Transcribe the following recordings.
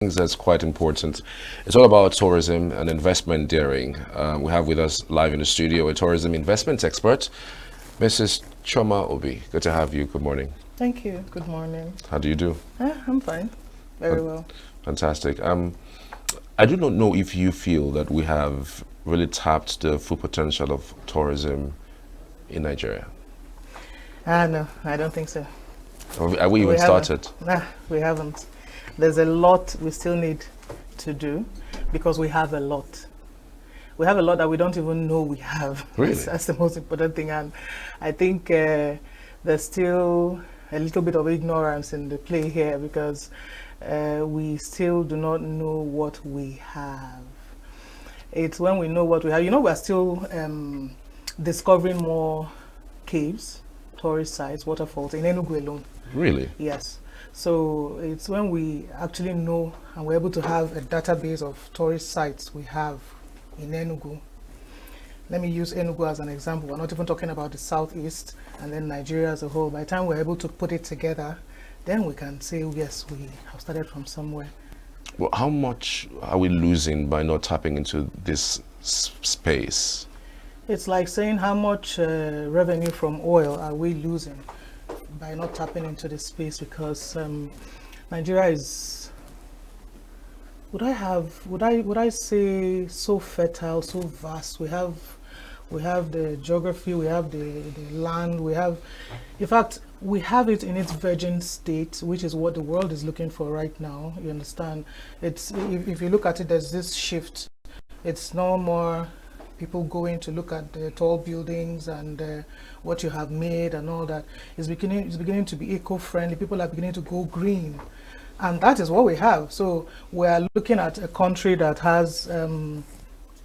things that's quite important. It's all about tourism and investment daring. We have with us live in the studio a tourism investment expert, Mrs. Choma Obi. Good to have you. Good morning. Thank you. Good morning. How do you do? I'm fine. Very well. Fantastic. I do not know if you feel that we have really tapped the full potential of tourism in Nigeria. No, I don't think so. Have we even started? Nah, we haven't. There's a lot we still need to do because we have a lot. We have a lot that we don't even know we have. Really? That's the most important thing. And I think there's still a little bit of ignorance in the play here because we still do not know what we have. It's when we know what we have. You know, we're still discovering more caves, tourist sites, waterfalls in Enugu alone. Really? Yes. So it's when we actually know and we're able to have a database of tourist sites we have in Enugu. Let me use Enugu as an example. We're not even talking about the southeast and then Nigeria as a whole. By the time we're able to put it together, then we can say, yes, we have started from somewhere. Well, how much are we losing by not tapping into this space? It's like saying how much revenue from oil are we losing by not tapping into this space because Nigeria is, would I say so fertile, so vast. We have the geography, we have the land, we have, in fact, we have it in its virgin state, which is what the world is looking for right now. You understand? It's if you look at it, there's this shift. It's no more people going to look at the tall buildings and what you have made and all that. It's beginning to be eco-friendly. People are beginning to go green, and that is what we have. So we are looking at a country that has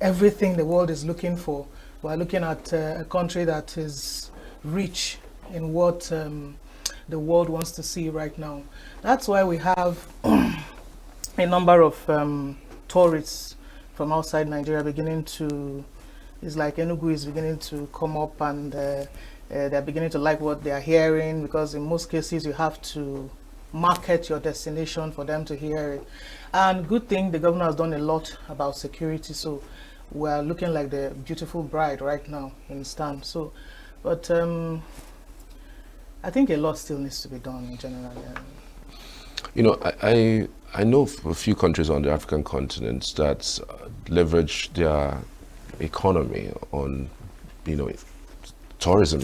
everything the world is looking for. We are looking at a country that is rich in what the world wants to see right now. That's why we have a number of tourists from outside Nigeria beginning to. It's like Enugu is beginning to come up and they're beginning to like what they are hearing because in most cases you have to market your destination for them to hear it. And good thing the governor has done a lot about security, so we're looking like the beautiful bride right now in Stan. So, but I think a lot still needs to be done in general. Yeah. You know, I know of a few countries on the African continent that leverage their economy on, you know, tourism.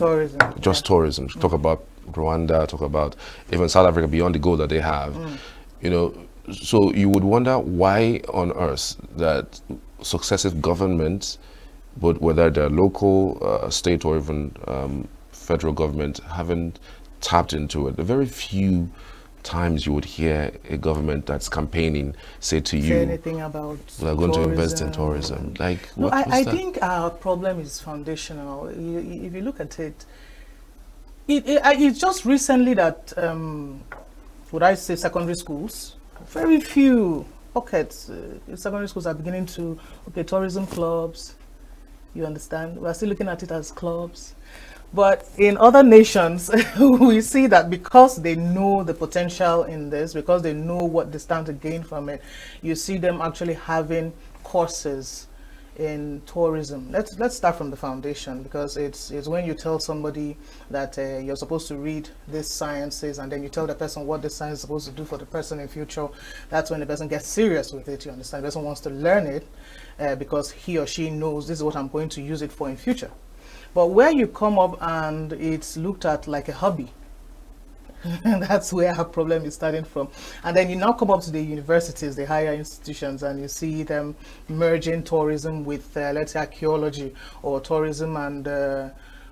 Just tourism. Talk about Rwanda, talk about even South Africa beyond the goal that they have. You know, so you would wonder why on earth that successive governments, but whether they're local, state, or even federal government, haven't tapped into it. The very few times you would hear a government that's campaigning say to you, anything about we're going to invest in tourism. Like, no, I think our problem is foundational. If you look at it, it's just recently that would I say secondary schools, very few pockets, secondary schools are beginning to tourism clubs. You understand? We're still looking at it as clubs. But in other nations, we see that because they know the potential in this, because they know what they stand to gain from it, you see them actually having courses in tourism. Let's start from the foundation, because it's when you tell somebody that you're supposed to read these sciences and then you tell the person what the science is supposed to do for the person in future, that's when the person gets serious with it, you understand? The person wants to learn it because he or she knows this is what I'm going to use it for in future. But where you come up and it's looked at like a hobby, that's where our problem is starting from. And then you now come up to the universities, the higher institutions, and you see them merging tourism with, let's say, archaeology, or tourism and,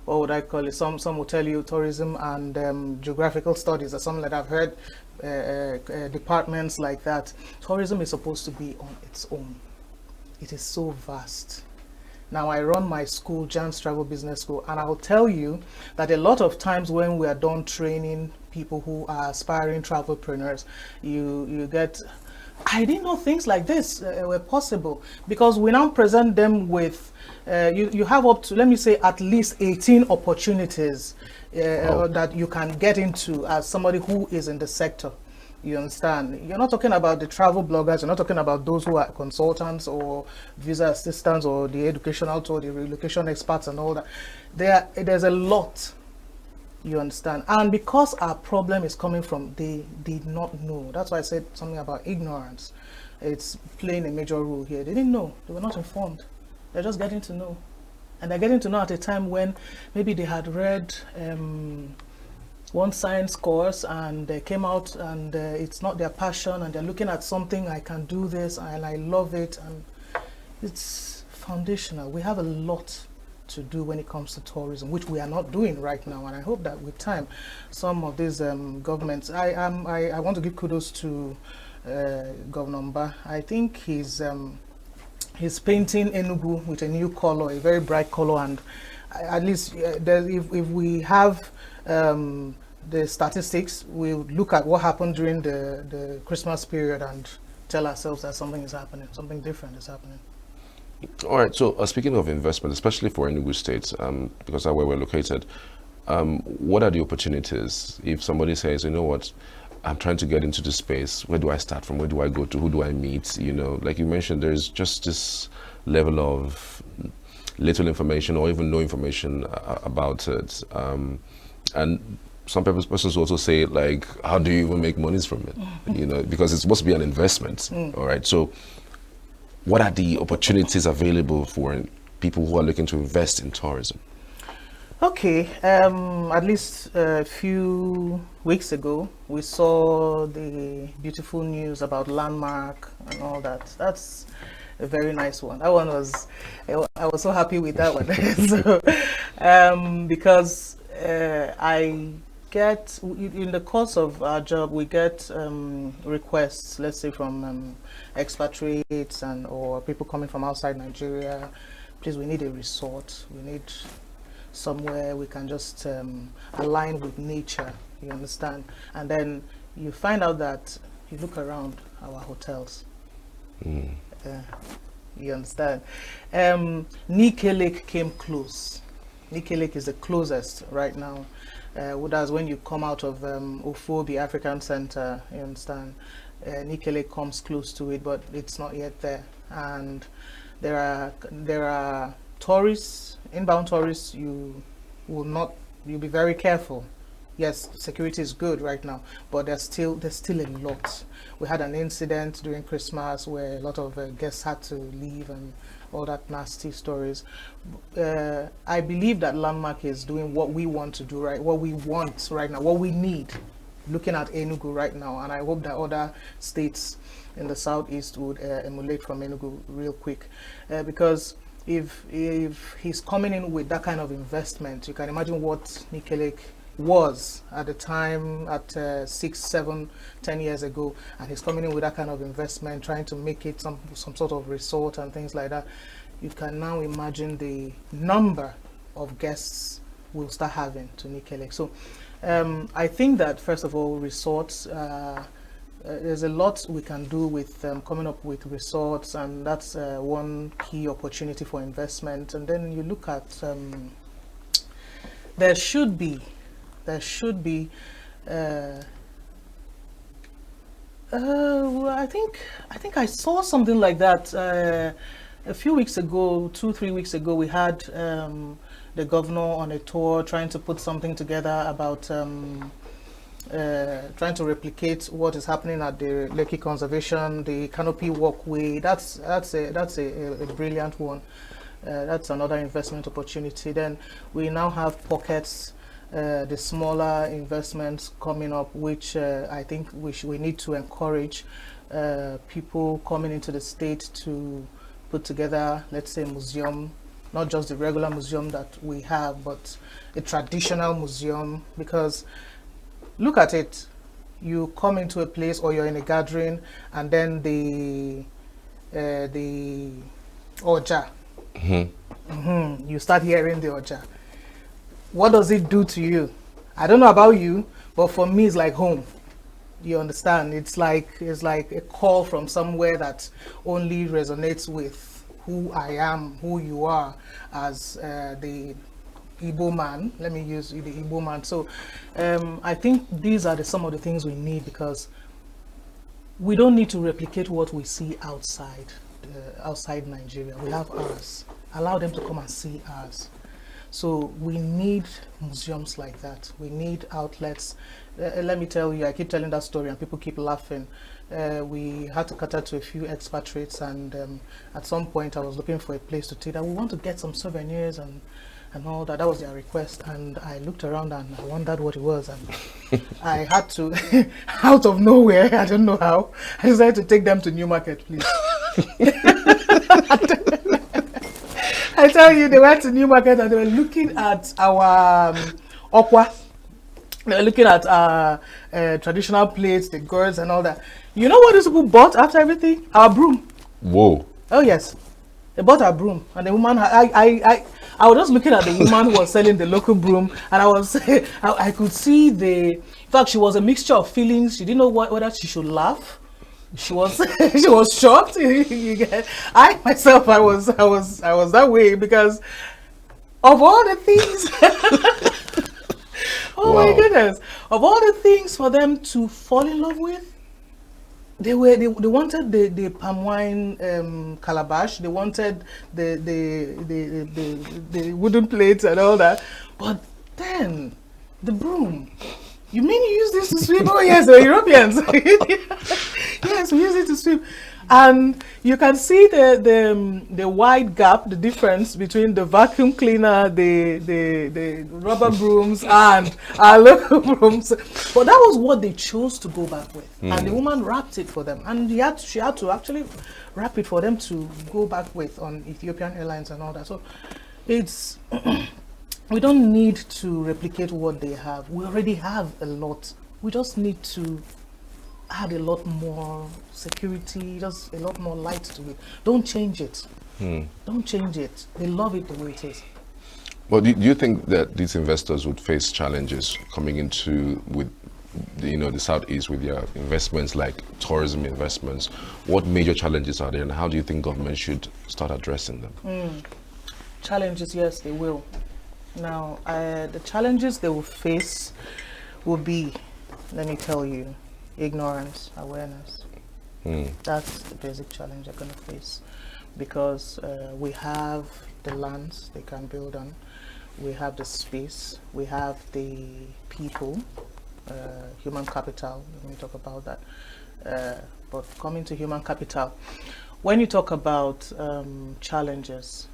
what would I call it? Some will tell you tourism and geographical studies, or something like that. I've heard departments like that. Tourism is supposed to be on its own. It is so vast. Now, I run my school, Jan's Travel Business School, and I'll tell you that a lot of times when we are done training people who are aspiring travelpreneurs, you get, I didn't know things like this were possible, because we now present them with, you have up to, let me say, at least 18 opportunities that you can get into as somebody who is in the sector. You understand? You're not talking about the travel bloggers. You're not talking about those who are consultants or visa assistants or the educational tour, the relocation experts and all that. There's a lot. You understand? And because our problem is coming from they did not know. That's why I said something about ignorance. It's playing a major role here. They didn't know. They were not informed. They're just getting to know. And they're getting to know at a time when maybe they had read one science course and they came out and it's not their passion and they're looking at something, I can do this and I love it, and it's foundational. We have a lot to do when it comes to tourism, which we are not doing right now, and I hope that with time some of these governments, I want to give kudos to Governor Mba. I think he's painting Enugu with a new color, a very bright color, and at least if we have the statistics, we'll look at what happened during the Christmas period and tell ourselves that something is happening, something different is happening. All right, so speaking of investment, especially for Enugu State, because that's where we're located, what are the opportunities if somebody says, you know what, I'm trying to get into this space, where do I start from, where do I go to, who do I meet? You know, like you mentioned, there's just this level of little information or even no information about it, and some persons also say, like, how do you even make monies from it? You know, because it's supposed to be an investment. All right, so what are the opportunities available for people who are looking to invest in tourism? Okay, at least a few weeks ago, we saw the beautiful news about Landmark and all that. That's a very nice one. That one was, I was so happy with that one. So, because I get, in the course of our job, we get requests, let's say from expatriates and or people coming from outside Nigeria. Please, we need a resort. We need somewhere we can just align with nature, you understand? And then you find out that you look around our hotels. You understand? Nike Lake came close. Nike Lake is the closest right now. That's when you come out of Ofobi African Center, you understand? Nike Lake comes close to it, but it's not yet there. And there are tourists, inbound tourists. You'll be very careful. Yes, security is good right now, but there's still a lot. We had an incident during Christmas where a lot of guests had to leave and all that nasty stories. I believe that Landmark is doing what we want to do, right? What we want right now, what we need, looking at Enugu right now, and I hope that other states in the southeast would emulate from Enugu real quick, because if he's coming in with that kind of investment, you can imagine what Nike Lake was at the time, at 6, 7, 10 years ago, and he's coming in with that kind of investment, trying to make it some sort of resort and things like that. You can now imagine the number of guests we'll start having to Nike Lake. So I think that first of all, resorts, there's a lot we can do with coming up with resorts, and that's one key opportunity for investment. And then you look at there should be I think I saw something like that a few weeks ago, 2-3 weeks ago. We had the governor on a tour trying to put something together about trying to replicate what is happening at the Lekki Conservation, the Canopy Walkway. That's a brilliant one. That's another investment opportunity. Then we now have pockets, the smaller investments coming up, which I think we need to encourage people coming into the state to put together, let's say, museum, not just the regular museum that we have, but a traditional museum. Because look at it, you come into a place or you're in a gathering, and then the Oja, you start hearing the Oja. What does it do to you? I don't know about you, but for me, it's like home. You understand? It's like a call from somewhere that only resonates with who I am, who you are as the Igbo man. Let me use the Igbo man. So I think these are some of the things we need, because we don't need to replicate what we see outside Nigeria. We have ours. Allow them to come and see ours. So we need museums like that. We need outlets. Let me tell you, I keep telling that story and people keep laughing. We had to cater to a few expatriates, and at some point I was looking for a place to take that. We want to get some souvenirs and all that. That was their request, and I looked around and I wondered what it was, and I had to, out of nowhere, I don't know how, I decided to take them to Newmarket, please. I tell you, they went to Newmarket and they were looking at our okwa. They were looking at our traditional plates, the gourds and all that. You know what these people bought after everything? Our broom. Whoa. Oh yes, they bought our broom, and the woman. I was just looking at the woman who was selling the local broom, and I could see in fact, she was a mixture of feelings. She didn't know whether she should laugh. She was she was shocked. I myself, I was that way because of all the things. Oh wow. My goodness! Of all the things for them to fall in love with, they wanted the palm wine calabash. They wanted the wooden plates and all that. But then the broom. You mean you use this to sweep? Oh yes, the Europeans. Yes, we use it to sweep. And you can see the wide gap, the difference between the vacuum cleaner, the rubber brooms, and our local brooms. But that was what they chose to go back with. And the woman wrapped it for them. And she had to actually wrap it for them to go back with on Ethiopian Airlines and all that. So it's... We don't need to replicate what they have. We already have a lot. We just need to add a lot more security, just a lot more light to it. Don't change it. Don't change it. They love it the way it is. Well, do you think that these investors would face challenges coming into with the Southeast with their investments like tourism investments? What major challenges are there, and how do you think government should start addressing them? Challenges, yes, they will. Now, the challenges they will face will be, let me tell you, ignorance, awareness. That's the basic challenge they're going to face, because we have the lands they can build on, we have the space, we have the people, human capital. Let me talk about that. But coming to human capital, when you talk about challenges,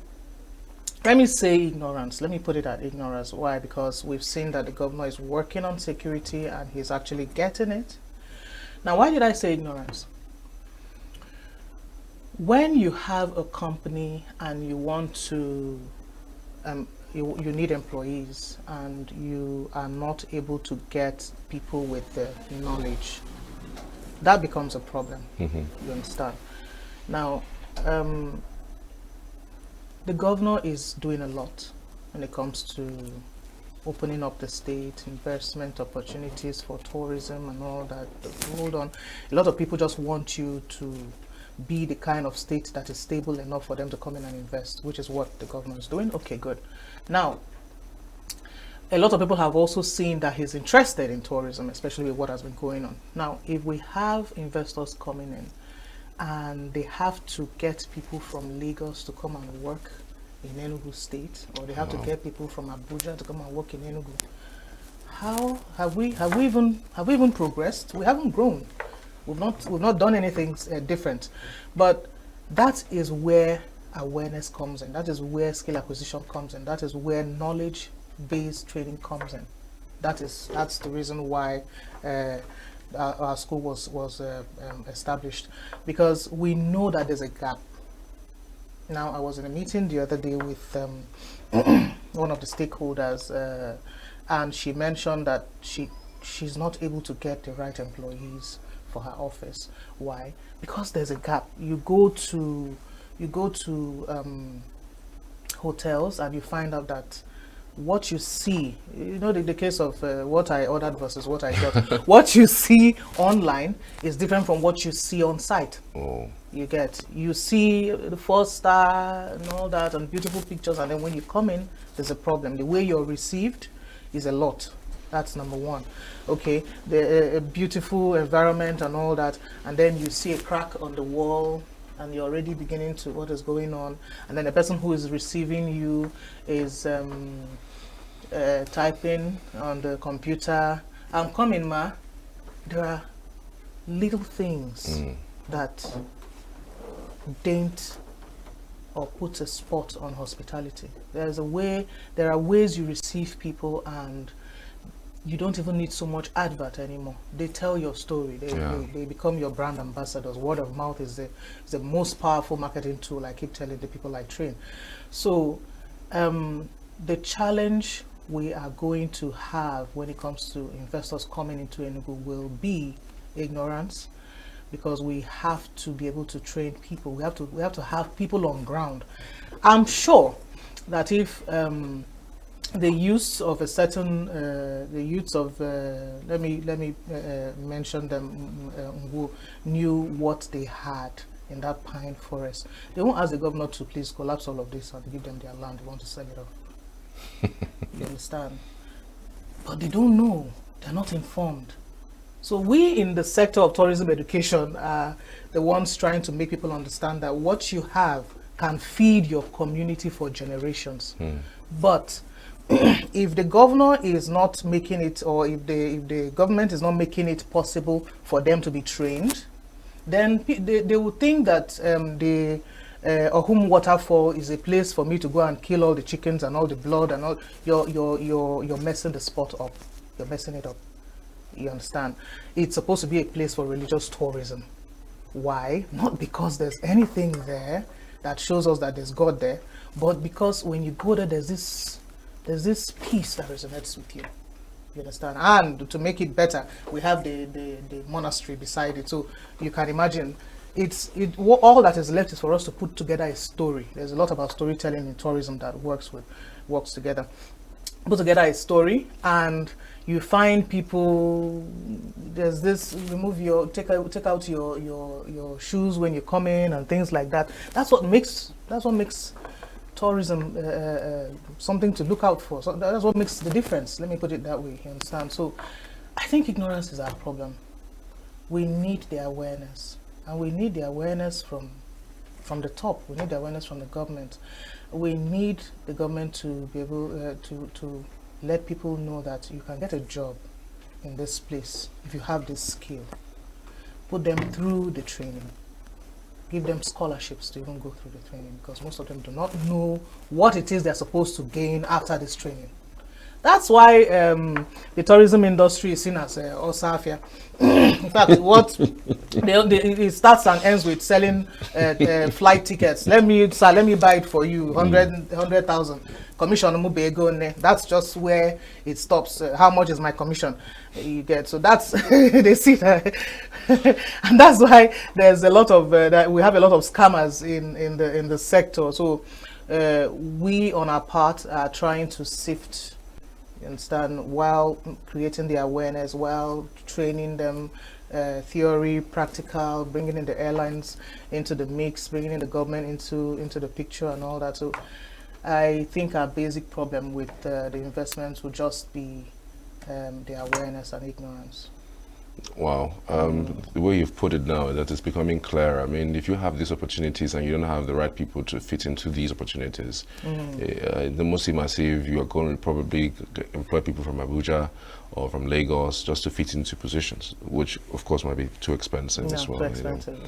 let me say ignorance. Let me put it at ignorance. Why? Because we've seen that the governor is working on security and he's actually getting it. Now, why did I say ignorance? When you have a company and you want to, you need employees and you are not able to get people with the knowledge, that becomes a problem. You understand? Now, the governor is doing a lot when it comes to opening up the state, investment opportunities for tourism and all that. Hold on. A lot of people just want you to be the kind of state that is stable enough for them to come in and invest, which is what the governor is doing. Okay, good. Now, a lot of people have also seen that he's interested in tourism, especially with what has been going on. Now, if we have investors coming in, and they have to get people from Lagos to come and work in Enugu State, or they have to get people from Abuja to come and work in Enugu. How have we even progressed? We haven't grown. We've not done anything different. But that is where awareness comes in. That is where skill acquisition comes in. That is where knowledge-based training comes in. That's the reason why our school was established, because we know that there's a gap. Now, I was in a meeting the other day with one of the stakeholders, and she mentioned that she's not able to get the right employees for her office. Why? Because there's a gap. You go to hotels and you find out that what you see, the case of what I ordered versus what I got. What you see online is different from what you see on site. You see the 4-star and all that and beautiful pictures, and then when you come in, there's a problem. The way you're received is a lot. That's number one. Okay, the beautiful environment and all that, and then you see a crack on the wall, and you're already beginning to what is going on, and then the person who is receiving you is typing on the computer, "I'm coming, ma." There are little things that dent or put a spot on hospitality. There are ways you receive people, and you don't even need so much advert anymore. They tell your story. They become your brand ambassadors. Word of mouth is the most powerful marketing tool. I keep telling the people I train. So the challenge we are going to have when it comes to investors coming into Enugu will be ignorance, because we have to be able to train people. We have to have people on ground. I'm sure that if the youths of a certain let me mention them, who knew what they had in that pine forest, they won't ask the governor to please collapse all of this and give them their land. They want to sell it off. You understand? But they don't know. They're not informed. So we in the sector of tourism education are the ones trying to make people understand that what you have can feed your community for generations. But if the governor is not making it, or if the government is not making it possible for them to be trained, then they will think that the Ohum waterfall is a place for me to go and kill all the chickens and all the blood and all. You're messing the spot up. You're messing it up. You understand? It's supposed to be a place for religious tourism. Why? Not because there's anything there that shows us that there's God there, but because when you go there, there's this peace that resonates with you. You understand? And to make it better, we have the monastery beside it. So you can imagine, all that is left is for us to put together a story. There's a lot about storytelling in tourism that works together. Put together a story, and you find people. There's this, take out your shoes when you come in and things like that. That's what makes tourism something to look out for. So that's what makes the difference. Let me put it that way. You understand? So I think ignorance is our problem. We need the awareness, and we need the awareness from the top. We need the awareness from the government. We need the government to be able to let people know that you can get a job in this place if you have this skill. Put them through the training. Give them scholarships to even go through the training, because most of them do not know what it is they're supposed to gain after this training. That's why the tourism industry is seen as Osafia. In fact, it starts and ends with selling flight tickets. Let me buy it for you, 100,000. Commission, that's just where it stops. How much is my commission? You get, so that's they see that, and that's why there's a lot of that we have a lot of scammers in the sector. So we on our part are trying to sift. You understand, while creating the awareness, while training them, theory, practical, bringing in the airlines into the mix, bringing in the government into the picture and all that. So I think our basic problem with the investments will just be the awareness and ignorance. Wow. The way you've put it now, that it's becoming clearer. I mean, if you have these opportunities and you don't have the right people to fit into these opportunities, the most massive, you are going to probably employ people from Abuja or from Lagos just to fit into positions, which of course might be too expensive as well. Too expensive,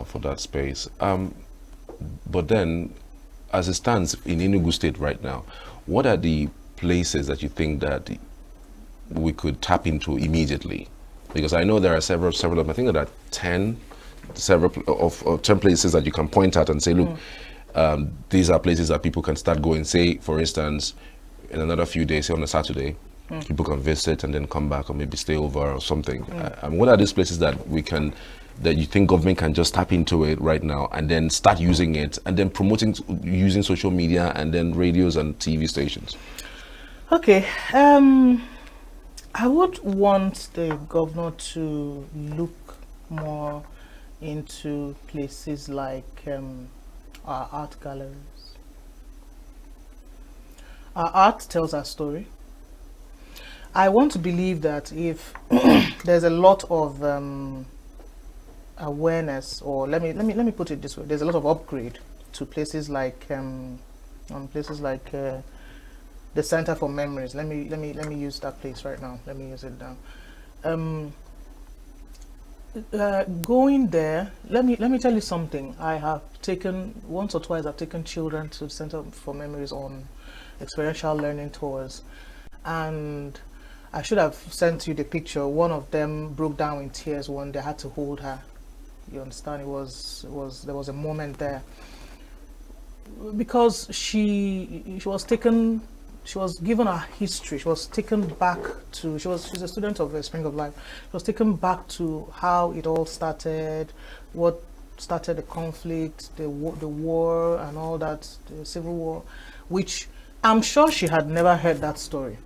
for that space. But then, as it stands in Enugu State right now, what are the places that you think that we could tap into immediately? Because I know there are several. I think there are 10 places that you can point at and say, look, these are places that people can start going. Say, for instance, in another few days, say on a Saturday, people can visit and then come back, or maybe stay over or something. And what are these places that you think government can just tap into it right now and then start using it and then promoting using social media and then radios and TV stations? Okay. I would want the governor to look more into places like our art galleries. Our art tells our story. I want to believe that if there's a lot of awareness, or let me put it this way: there's a lot of upgrade to places like the Center for Memories. Let me use that place right now. Let me use it now. Going there, let me tell you something. I have taken once or twice. I've taken children to the Center for Memories on experiential learning tours, and I should have sent you the picture. One of them broke down in tears one day. I had to hold her. You understand? There was a moment there because she was taken. She was given a history. She was taken back to. She's a student of Spring of Life. She was taken back to how it all started, what started the conflict, the war, and all that, the civil war, which I'm sure she had never heard that story,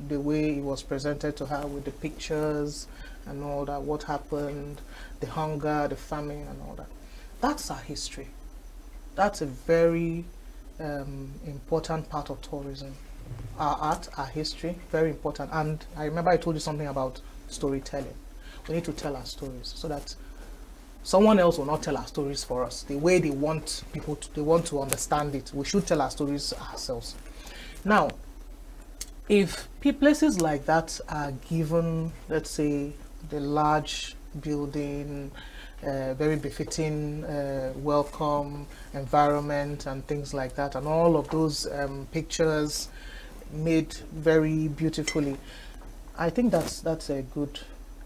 the way it was presented to her with the pictures and all that, what happened, the hunger, the famine, and all that. That's our history. That's a very important part of tourism. Our art, our history, very important. And I remember I told you something about storytelling. We need to tell our stories so that someone else will not tell our stories for us. The way they want people to, they want to understand it. We should tell our stories ourselves. Now, if places like that are given, let's say, the large building, very befitting welcome environment and things like that, and all of those pictures made very beautifully, I think that's a good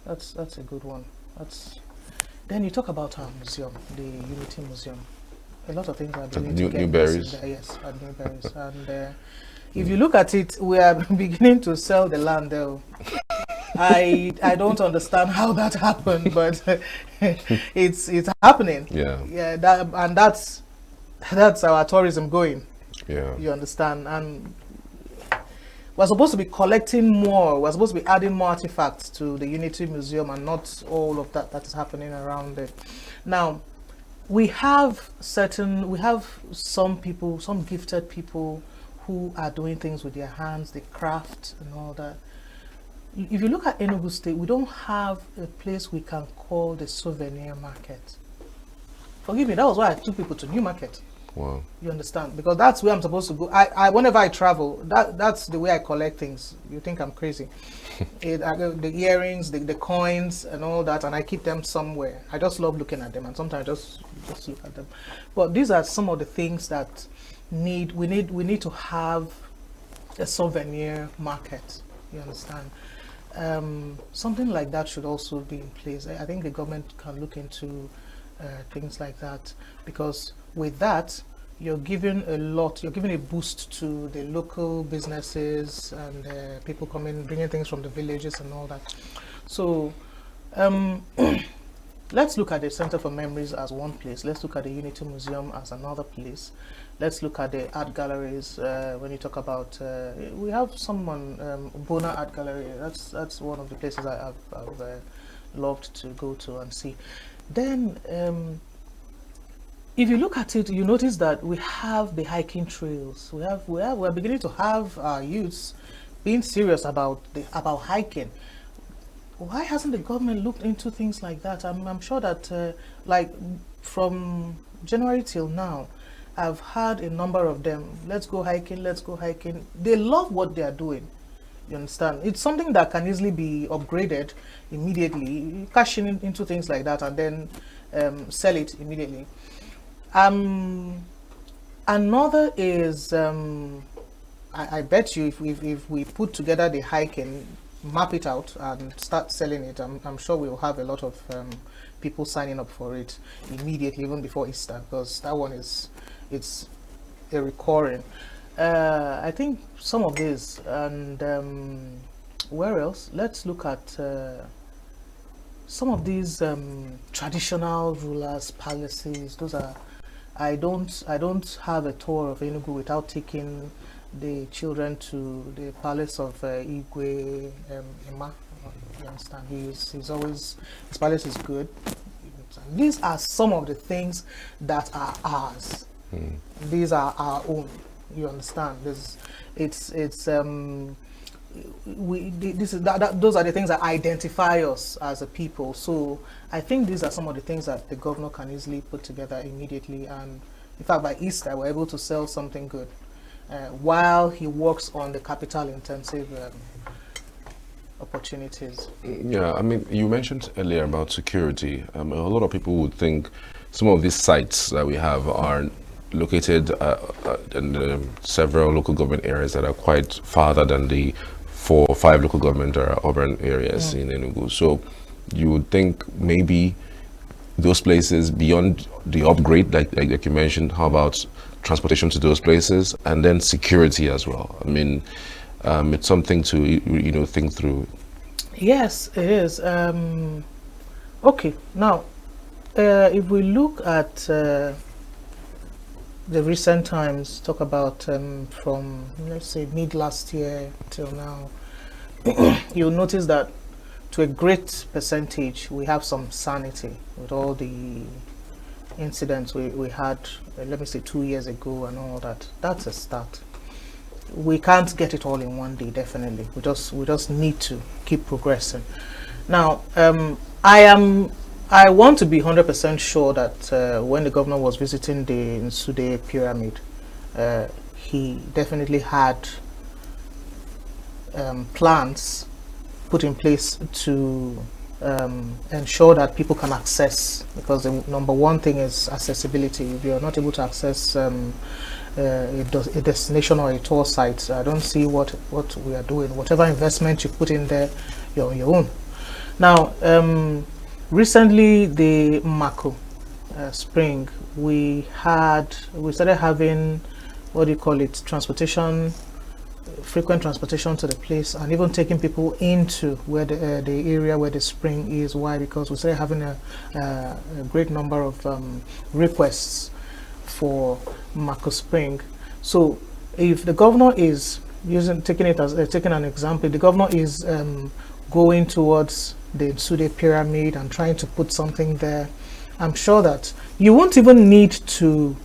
one. Then you talk about our museum, the Unity Museum. A lot of things are beginning to get Newberries. there, yes, at Newberries. And if you look at it, we are beginning to sell the land there. I don't understand how that happened, but it's happening. Yeah. That's our tourism going. Yeah. You understand? And we're supposed to be collecting more. We're supposed to be adding more artifacts to the Unity Museum, and not all of that is happening around it. Now, we have some people, some gifted people who are doing things with their hands, the craft and all that. If you look at Enugu State, we don't have a place we can call the souvenir market. Forgive me, that was why I took people to Newmarket. Wow. You understand? Because that's where I'm supposed to go. I whenever I travel, that's the way I collect things. You think I'm crazy. The earrings, the coins and all that, and I keep them somewhere. I just love looking at them, and sometimes I just look at them. But these are some of the things that we need to have a souvenir market. You understand? Something like that should also be in place. I think the government can look into things like that, because with that you're giving a boost to the local businesses and people bringing things from the villages and all that. So let's look at the Center for Memories as one place. Let's look at the Unity Museum as another place. Let's look at the art galleries. When you talk about, we have someone, Bona Art Gallery. That's one of the places I've loved to go to and see. Then, if you look at it, you notice that we have the hiking trails. We're beginning to have our youths being serious about hiking. Why hasn't the government looked into things like that? I'm sure that, like, from January till now, I've had a number of them. Let's go hiking. Let's go hiking. They love what they are doing. You understand? It's something that can easily be upgraded immediately. Cash into things like that, and then sell it immediately. Another is, I bet you if we put together the hiking, map it out and start selling it, I'm sure we'll have a lot of people signing up for it immediately, even before Easter, because that one it's a recurring. I think some of these, and where else? Let's look at some of these traditional rulers' palaces. Those are, I don't have a tour of Enugu without taking the children to the palace of Igwe Emma. You understand? He's always, his palace is good. These are some of the things that are ours. These are our own. You understand? those are the things that identify us as a people. So I think these are some of the things that the governor can easily put together immediately. And in fact, by Easter, we're able to sell something good while he works on the capital-intensive opportunities. Yeah, I mean, you mentioned earlier about security. A lot of people would think some of these sites that we have are located in several local government areas that are quite farther than the 4 or 5 local government or urban areas in Enugu. So you would think maybe those places beyond the upgrade, like you mentioned, how about transportation to those places and then security as well? I mean, it's something to think through. Yes, it is. Okay, now if we look at the recent times, talk about from let's say mid last year till now, you'll notice that to a great percentage we have some sanity with all the incidents we had, let me say 2 years ago and all that. That's a start. We can't get it all in one day, definitely. We just need to keep progressing. Now, I want to be 100% sure that when the governor was visiting the Nsude pyramid, he definitely had plans put in place to ensure that people can access, because the number one thing is accessibility. If you're not able to access a destination or a tour site, I don't see what we are doing. Whatever investment you put in there, you're on your own. Now, recently the Mako spring, we started having, what do you call it, frequent transportation to the place, and even taking people into where the area where the spring is. Why? Because we started having a great number of requests for Mako Spring. So if the governor is taking an example, the governor is going towards the Nsude pyramid and trying to put something there, I'm sure that you won't even need to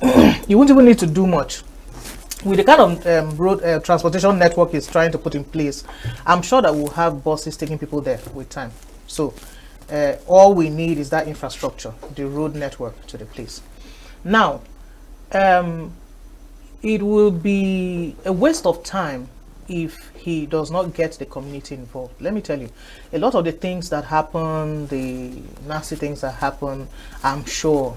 do much. With the kind of road transportation network is trying to put in place, I'm sure that we'll have buses taking people there with time. So all we need is that infrastructure, the road network to the place. Now, it will be a waste of time if he does not get the community involved. Let me tell you, a lot of the things that happen, the nasty things that happen, I'm sure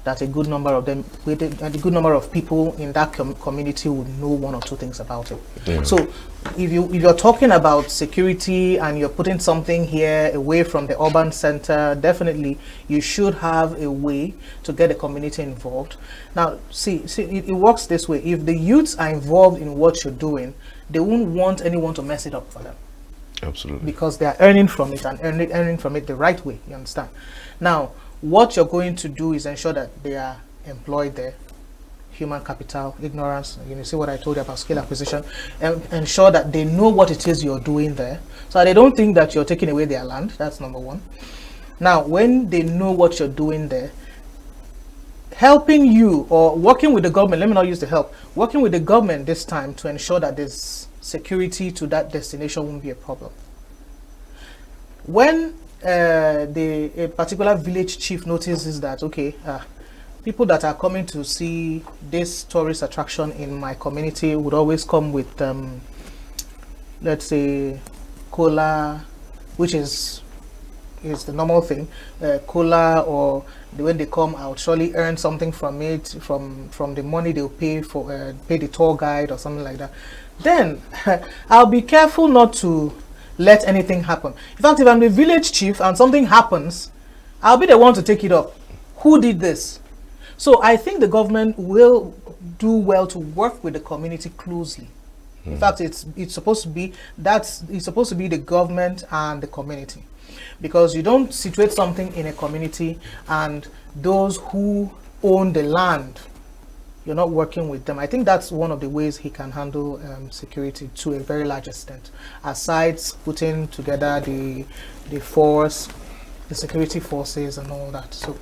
that a good number of them, a good number of people in that community would know 1 or 2 things about it. Yeah. So if you're talking about security and you're putting something here away from the urban center, definitely you should have a way to get the community involved. Now, see, it works this way. If the youths are involved in what you're doing, they won't want anyone to mess it up for them. Absolutely. Because they are earning from it and earning from it the right way, you understand? Now, what you're going to do is ensure that they are employed there. Human capital, ignorance, you see what I told you about skill acquisition, and ensure that they know what it is you're doing there, so they don't think that you're taking away their land. That's number one. Now, when they know what you're doing there, helping you or working with the government, let me not use the help, working with the government this time to ensure that there's security to that destination won't be a problem. When a particular village chief notices that, okay, people that are coming to see this tourist attraction in my community would always come with, let's say, cola, which is the normal thing, cola, or when they come, I'll surely earn something from it, from the money they'll pay for, pay the tour guide or something like that. Then I'll be careful not to let anything happen. In fact, if I'm the village chief and something happens, I'll be the one to take it up. Who did this? So I think the government will do well to work with the community closely. In fact, it's supposed to be the government and the community, because you don't situate something in a community and those who own the land, you're not working with them. I think that's one of the ways he can handle security to a very large extent, aside putting together the force, the security forces and all that. So,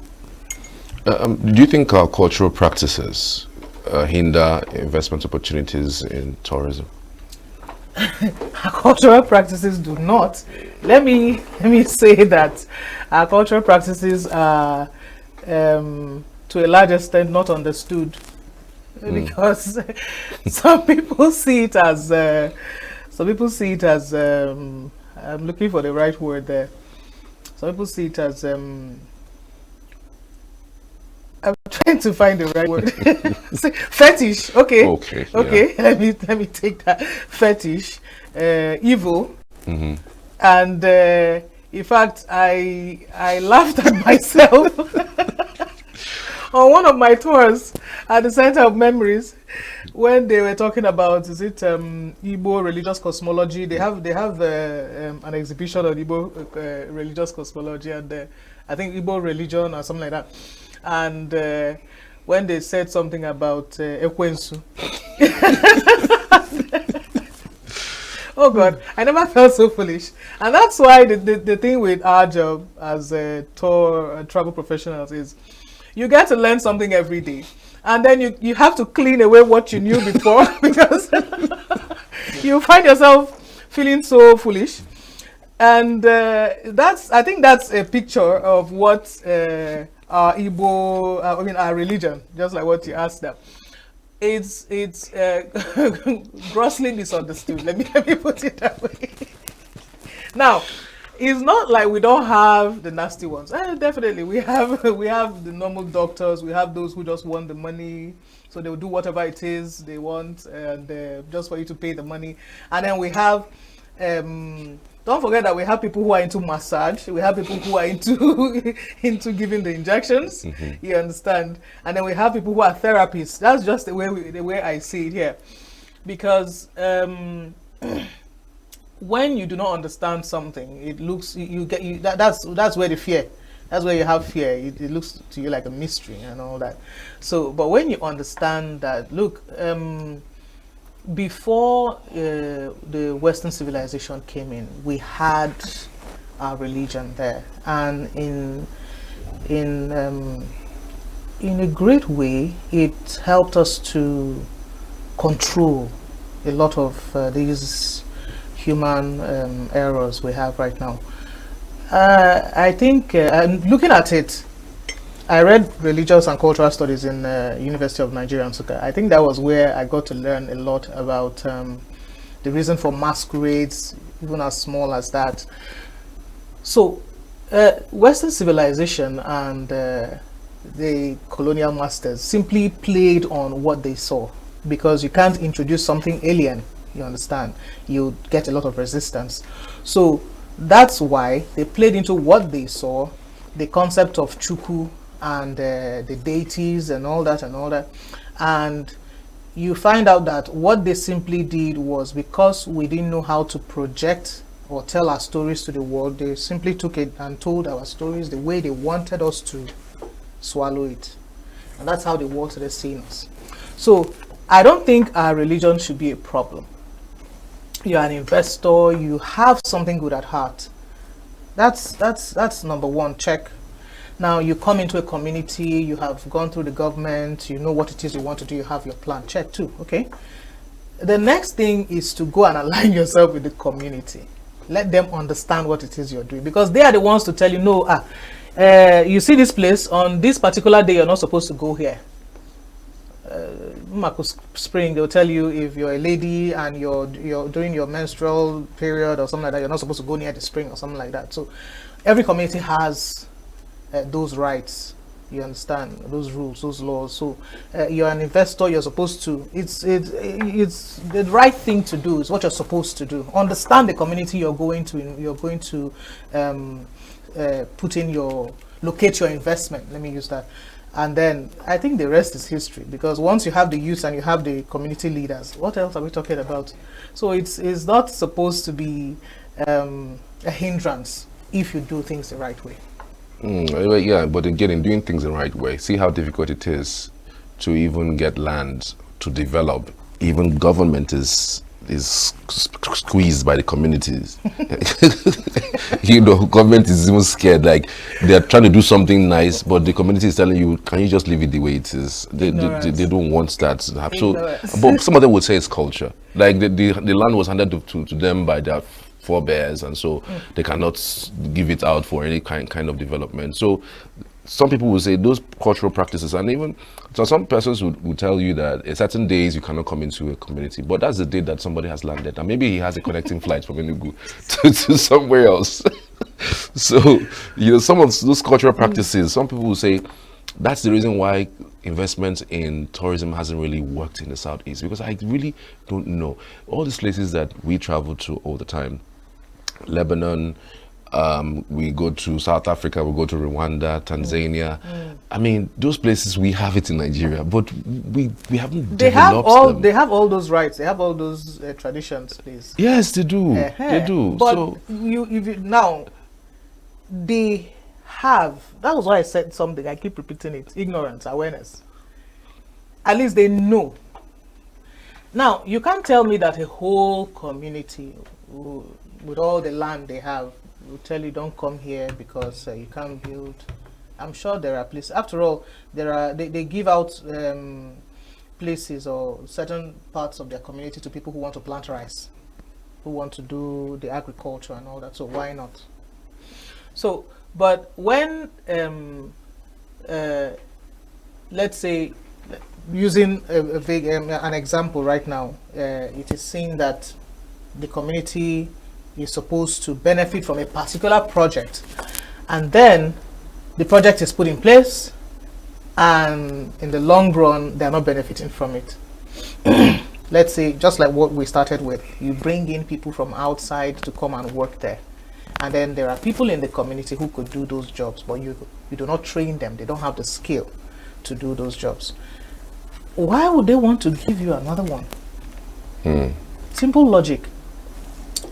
do you think our cultural practices hinder investment opportunities in tourism? our cultural practices do not. Let me say that our cultural practices are, to a large extent, not understood, because some people see it as I'm looking for the right word there. Some people see it as I'm trying to find the right word. Fetish. Okay. Okay. Yeah. Let me take that. Fetish. Evil. And in fact, I laughed at myself on one of my tours at the Center of Memories when they were talking about Igbo religious cosmology. They have an exhibition on Igbo religious cosmology, and I think Igbo religion or something like that. And when they said something about Ekwensu, oh God, I never felt so foolish. And that's why the thing with our job as tour travel professionals is you get to learn something every day. And then you have to clean away what you knew before because you find yourself feeling so foolish. And I think that's a picture of what our Igbo, our religion, just like what you asked them. It's grossly misunderstood. Let me put it that way. Now, it's not like we don't have the nasty ones. Definitely, we have the normal doctors. We have those who just want the money, so they will do whatever it is they want, and just for you to pay the money. And then we have, don't forget that we have people who are into massage. We have people who are into into giving the injections. You understand? And then we have people who are therapists. That's just the way I see it here, because when you do not understand something, it looks that's where the fear. That's where you have fear. It looks to you like a mystery and all that. So, but when you understand that, look, before the Western civilization came in, we had our religion there, and in a great way, it helped us to control a lot of these human errors we have right now. I think looking at it, I read religious and cultural studies in University of Nigeria, Nsukka. I think that was where I got to learn a lot about the reason for masquerades, even as small as that. So, Western civilization and the colonial masters simply played on what they saw, because you can't introduce something alien, you understand, you get a lot of resistance. So that's why they played into what they saw, the concept of Chukwu and the deities and all that, and you find out that what they simply did was, because we didn't know how to project or tell our stories to the world, they simply took it and told our stories the way they wanted us to swallow it, and that's how the world started seeing us. So I don't think our religion should be a problem. You're an investor, you have something good at heart. That's number one, check. Now you come into a community, you have gone through the government, you know what it is you want to do, you have your plan, check too, okay? The next thing is to go and align yourself with the community. Let them understand what it is you're doing, because they are the ones to tell you, no, you see this place, on this particular day you're not supposed to go here. Marcus Spring, they'll tell you if you're a lady and you're during your menstrual period or something like that, you're not supposed to go near the spring or something like that. So every community has those rights, you understand, those rules, those laws. So you're an investor, you're supposed to, it's the right thing to do, is what you're supposed to do. Understand the community you're going to locate your investment, let me use that. And then I think the rest is history, because once you have the youth and you have the community leaders, what else are we talking about? So it's not supposed to be a hindrance if you do things the right way. Yeah, but again, in doing things the right way, see how difficult it is to even get land to develop. Even government is is squeezed by the communities. You know, government is even scared. Like they're trying to do something nice, but the community is telling you, "Can you just leave it the way it is?" They don't want that to happen. So, but some of them would say it's culture. Like the land was handed to them by their forebears, and so they cannot give it out for any kind of development. So some people will say those cultural practices, and even so some persons would tell you that at certain days you cannot come into a community, but that's the day that somebody has landed, and maybe he has a connecting flight from Enugu to somewhere else. So, you know, some of those cultural practices, some people will say that's the reason why investment in tourism hasn't really worked in the Southeast, because I really don't know. All these places that we travel to all the time, Lebanon, we go to South Africa, we go to Rwanda, Tanzania. I mean, those places, we have it in Nigeria, but we haven't developed them. They have all those rights. They have all those traditions, please. Yes, they do. They do. But So now, they have. That was why I said something. I keep repeating it. Ignorance, awareness. At least they know. Now, you can't tell me that a whole community, with all the land they have, will tell you don't come here because you can't build. I'm sure there are places. After all, they give out places or certain parts of their community to people who want to plant rice, who want to do the agriculture and all that. So why not? So, but when let's say, using an example right now, it is seen that the community is supposed to benefit from a particular project, and then the project is put in place, and in the long run they're not benefiting from it. Let's say, just like what we started with, you bring in people from outside to come and work there, and then there are people in the community who could do those jobs, but you do not train them. They don't have the skill to do those jobs. Why would they want to give you another one? Simple logic.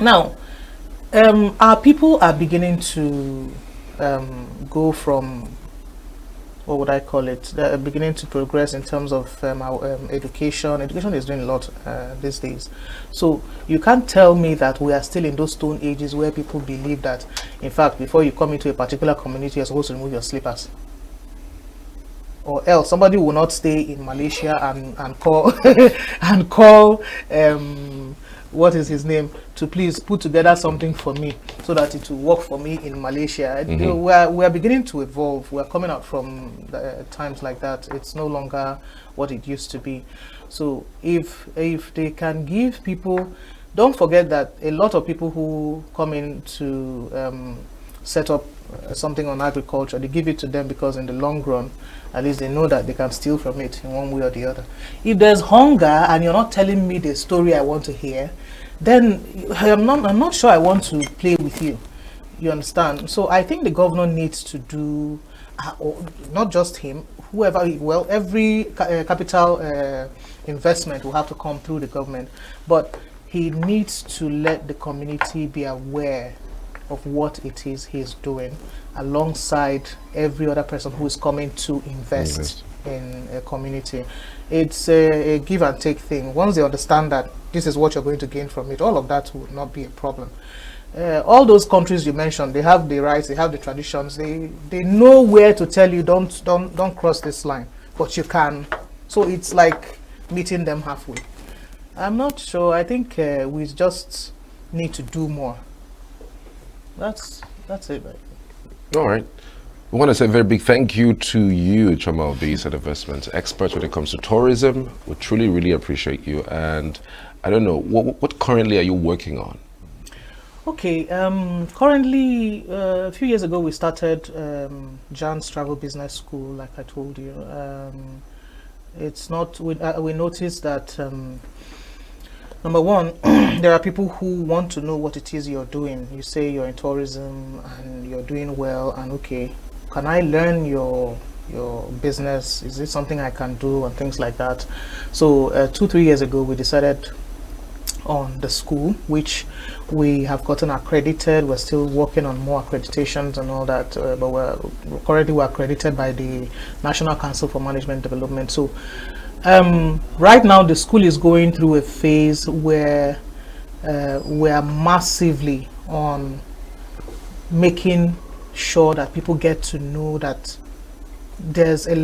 Now, our people are beginning to go from, what would I call it? They're beginning to progress in terms of our education. Education is doing a lot these days. So you can't tell me that we are still in those stone ages where people believe that, in fact, before you come into a particular community, you're supposed to remove your slippers. Or else somebody will not stay in Malaysia and call and call what is his name to please put together something for me so that it will work for me in Malaysia. You know, we are beginning to evolve. We are coming out from times like that. It's no longer what it used to be. So if they can give people, don't forget that a lot of people who come in to set up something on agriculture, they give it to them because in the long run, at least they know that they can steal from it in one way or the other. If there's hunger and you're not telling me the story I want to hear, then I'm not sure I want to play with you. You understand? So I think the governor needs to do, not just him, whoever, well, every capital investment will have to come through the government, but he needs to let the community be aware of what it is he's doing, alongside every other person who is coming to invest in a community. It's a give and take thing. Once they understand that this is what you're going to gain from it, all of that would not be a problem. All those countries you mentioned, they have the rights, they have the traditions, they know where to tell you don't cross this line, but you can. So it's like meeting them halfway. I'm not sure. I think we just need to do more. That's it, right? all right. We want to say a very big thank you to you, Chioma Obi, an investment expert when it comes to tourism. We truly, really appreciate you. And I don't know, what currently are you working on? Okay, currently, a few years ago, we started Jan's Travel Business School, like I told you. It's not, we noticed that, number one, there are people who want to know what it is you're doing. You say you're in tourism and you're doing well, and okay, can I learn your business? Is it something I can do, and things like that. So 2-3 years ago, we decided on the school, which we have gotten accredited. We're still working on more accreditations and all that, but we're accredited by the National Council for Management Development. So Right now, the school is going through a phase where we are massively on making sure that people get to know that there are a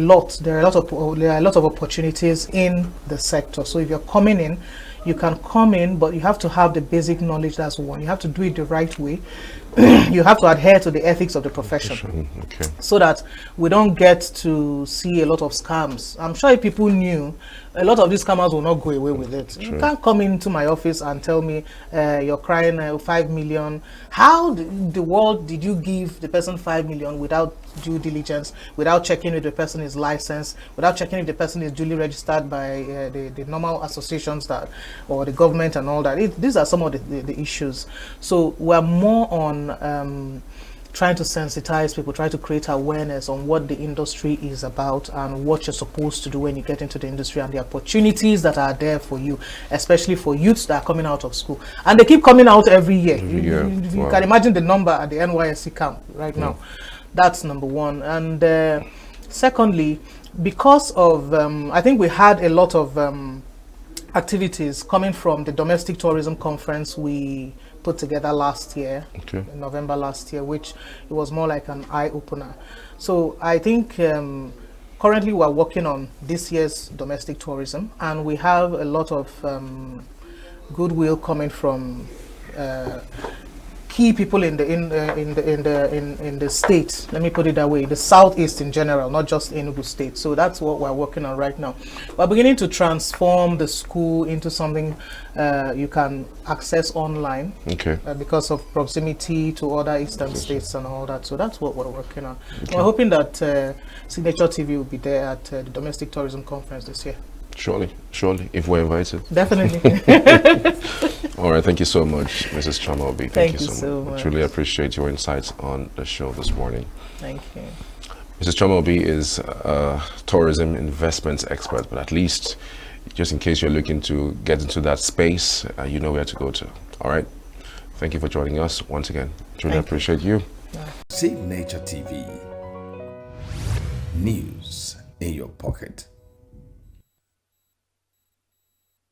lot of opportunities in the sector. So if you're coming in, you can come in, but you have to have the basic knowledge. That's one. You have to do it the right way. You have to adhere to the ethics of the profession. Okay. So that we don't get to see a lot of scams. I'm sure if people knew, a lot of these scammers will not go away with it. Sure. You can't come into my office and tell me you're crying 5 million. How the world did you give the person 5 million without due diligence, without checking if the person is licensed, without checking if the person is duly registered by the normal associations that, or the government and all that? These are some of the issues. So we're more on trying to sensitize people, try to create awareness on what the industry is about and what you're supposed to do when you get into the industry and the opportunities that are there for you, especially for youths that are coming out of school. And they keep coming out every year. You can imagine the number at the NYSC camp right now. That's number one. And secondly, because of, I think we had a lot of activities coming from the domestic tourism conference we put together last year, in November last year, which it was more like an eye-opener. So I think currently we're working on this year's domestic tourism, and we have a lot of goodwill coming from key people in the state. Let me put it that way, the Southeast in general, not just Enugu State. So that's what we're working on right now. We're beginning to transform the school into something you can access online, because of proximity to other eastern states and all that. So that's what we're working on. We're hoping that Signature TV will be there at the Domestic Tourism Conference this year. Surely, if we're invited. Definitely. All right, thank you so much, Mrs. Chioma-Obi. Thank you so much. I truly appreciate your insights on the show this morning. Thank you. Mrs. Chioma-Obi is a tourism investments expert, but at least, just in case you're looking to get into that space, you know where to go to. All right? Thank you for joining us once again. Truly appreciate you. Signature TV. News in your pocket.